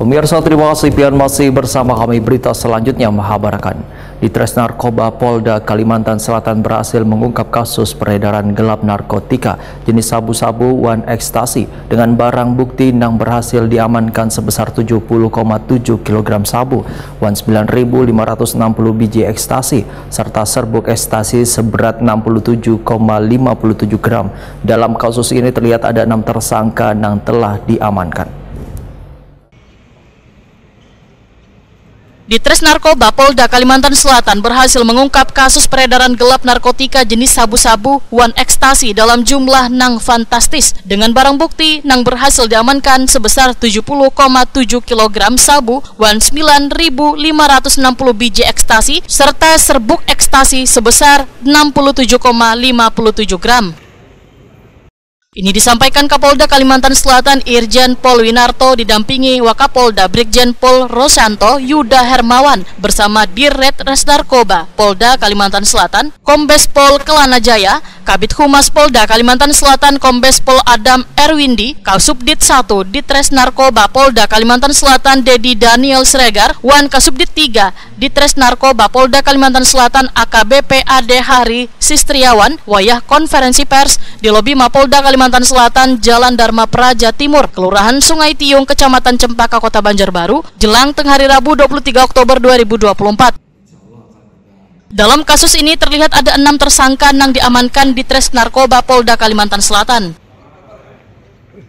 Pemirsa, terima kasih pian masih bersama kami. Berita selanjutnya mengabarkan Ditres Narkoba Polda Kalimantan Selatan berhasil mengungkap kasus peredaran gelap narkotika jenis sabu-sabu wan ekstasi dengan barang bukti yang berhasil diamankan sebesar 70,7 kg sabu, wan 9.560 biji ekstasi serta serbuk ekstasi seberat 67,57 gram. Dalam kasus ini terlihat ada 6 tersangka yang telah diamankan. Ditres Narkoba Polda Kalimantan Selatan berhasil mengungkap kasus peredaran gelap narkotika jenis sabu-sabu wan ekstasi dalam jumlah nang fantastis dengan barang bukti nang berhasil diamankan sebesar 70,7 kg sabu, wan 9.560 biji ekstasi serta serbuk ekstasi sebesar 67,57 gram. Ini disampaikan Kapolda Kalimantan Selatan Irjen Pol Winarto didampingi Wakapolda Brigjen Pol Rosanto Yuda Hermawan bersama Dirret Res Narkoba Polda Kalimantan Selatan, Kombes Pol Kelana Jaya, Kabid Humas Polda Kalimantan Selatan Kombes Pol Adam Erwindi, Kasubdit 1 Ditres Narkoba Polda Kalimantan Selatan Dedi Daniel Sregar, Wan Kasubdit 3 Ditres Narkoba Polda Kalimantan Selatan AKBP Ade Hari Sistriawan wayah konferensi pers di lobi Mapolda Kalimantan Selatan Jalan Dharma Praja Timur, Kelurahan Sungai Tiung, Kecamatan Cempaka, Kota Banjarbaru, jelang tengah hari Rabu 23 Oktober 2024. Dalam kasus ini terlihat ada 6 tersangka yang diamankan di Ditres Narkoba Polda Kalimantan Selatan.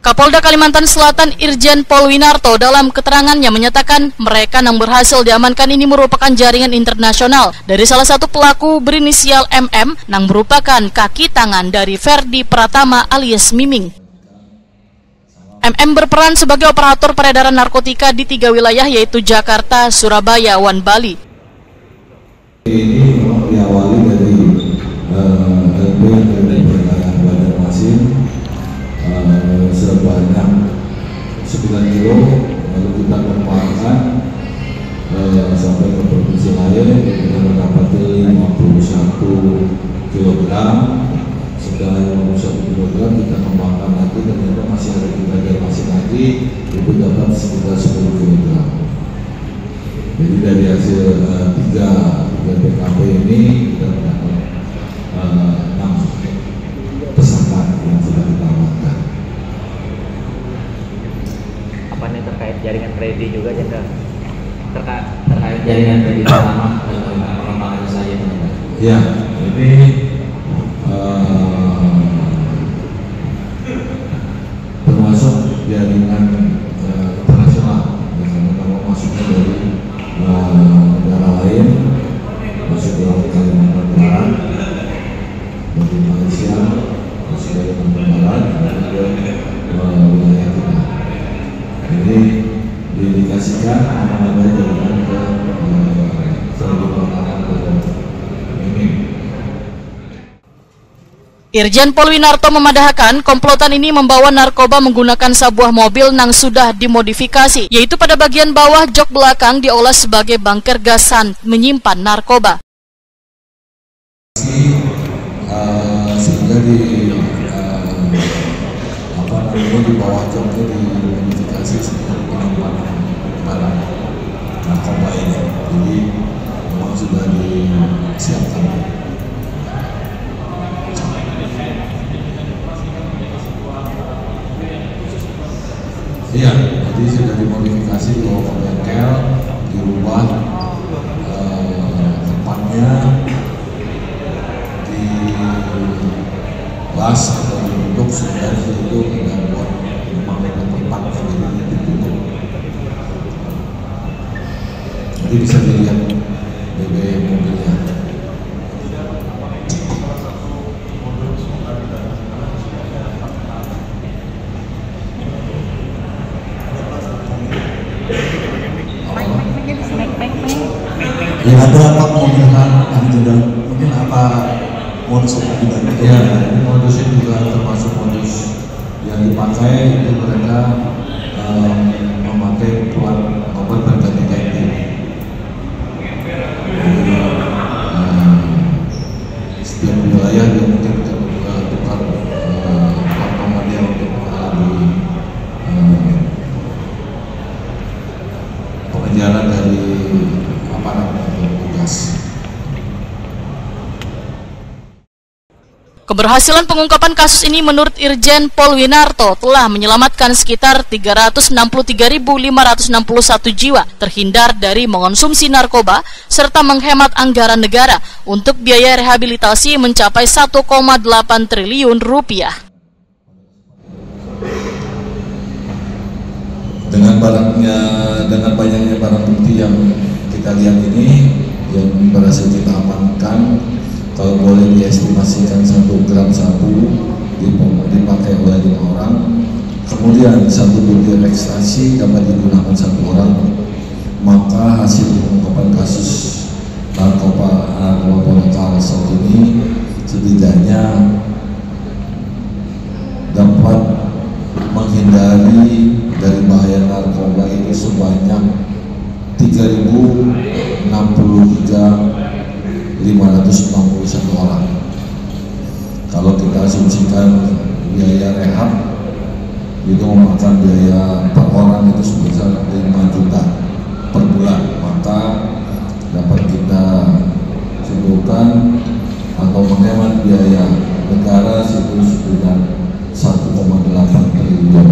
Kapolda Kalimantan Selatan Irjen Pol Winarto dalam keterangannya menyatakan mereka yang berhasil diamankan ini merupakan jaringan internasional dari salah satu pelaku berinisial MM yang merupakan kaki tangan dari Ferdi Pratama alias Miming. MM berperan sebagai operator peredaran narkotika di 3 wilayah yaitu Jakarta, Surabaya, dan Bali. Ini memang diawali dari LP yang dari Banjarmasin sebanyak 9 kilo, lalu kita kembangkan sampai ke provinsi lain dengan mendapati 51 kg. Setelah 51 kg kita kembangkan lagi, ternyata masih ada kita masih lagi, itu dapat sekitar 10 kg. Jadi dari hasil 3 BKP ini kita mendapat 6 tersangka yang sudah kita amankan. Apa ini terkait jaringan kredit juga, Jenderal? Terkait jaringan kredit sama pengembangannya saja, Jenderal? Ya, ini termasuk jaringan internasional, karena kalau masuknya dari negara lain, masuk dari Kalimantan Barat, dari Malaysia, masuk dari Kalimantan Barat, kemudian wilayah kita. Jadi diindikasikan nama-nama jaringan ke selanjutnya ke ini. Irjen Pol Winarto memadahkan komplotan ini membawa narkoba menggunakan sebuah mobil yang sudah dimodifikasi, yaitu pada bagian bawah jok belakang diolah sebagai bunker gasan menyimpan narkoba. Sehingga di di bawah joknya dimodifikasi sebagai penyimpanan barang narkoba ini. Jadi memang sudah disiapkan. Iya, jadi sudah dimodifikasi di bawah bengkel, dirubah tempatnya, dilas atau dibentuk sehingga itu tidak buat memakai tempat sendiri ditutup. Jadi bisa dilihat BBM mobilnya. Ya, ada apa pemilihan mungkin apa modus operandi? Ya, ini modusnya juga termasuk modus yang dipakai itu mereka memakai plat nomor berganti-ganti. Setiap wilayah dia mungkin tukar plat nomornya untuk Keberhasilan pengungkapan kasus ini menurut Irjen Pol Winarto telah menyelamatkan sekitar 363.561 jiwa terhindar dari mengonsumsi narkoba serta menghemat anggaran negara untuk biaya rehabilitasi mencapai 1,8 triliun rupiah. Dengan banyaknya barang bukti yang kita lihat ini yang berhasil kita amankan, kalau boleh diestimasikan 1 gram sabu dipakai oleh 5 orang, kemudian 1 butir ekstasi dapat digunakan 1 orang, maka hasil pengungkapan kasus narkoba Kalsel ini setidaknya dapat menghindari dari bahaya narkoba itu sebanyak 3.063.561 orang. Kalau kita asumsikan biaya rehab itu memakan biaya per orang itu sebesar 5 juta per bulan, maka dapat kita simpulkan atau menghemat biaya negara itu sekitar 1,8 triliun.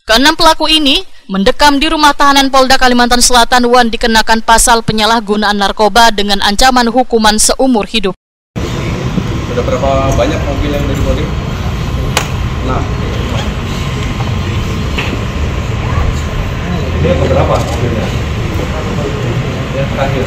Keenam pelaku ini mendekam di rumah tahanan Polda Kalimantan Selatan Wan dikenakan pasal penyalahgunaan narkoba dengan ancaman hukuman seumur hidup. Sudah berapa banyak mobil yang dikoding? Nah, ini yang berapa mobilnya? Yang terakhir.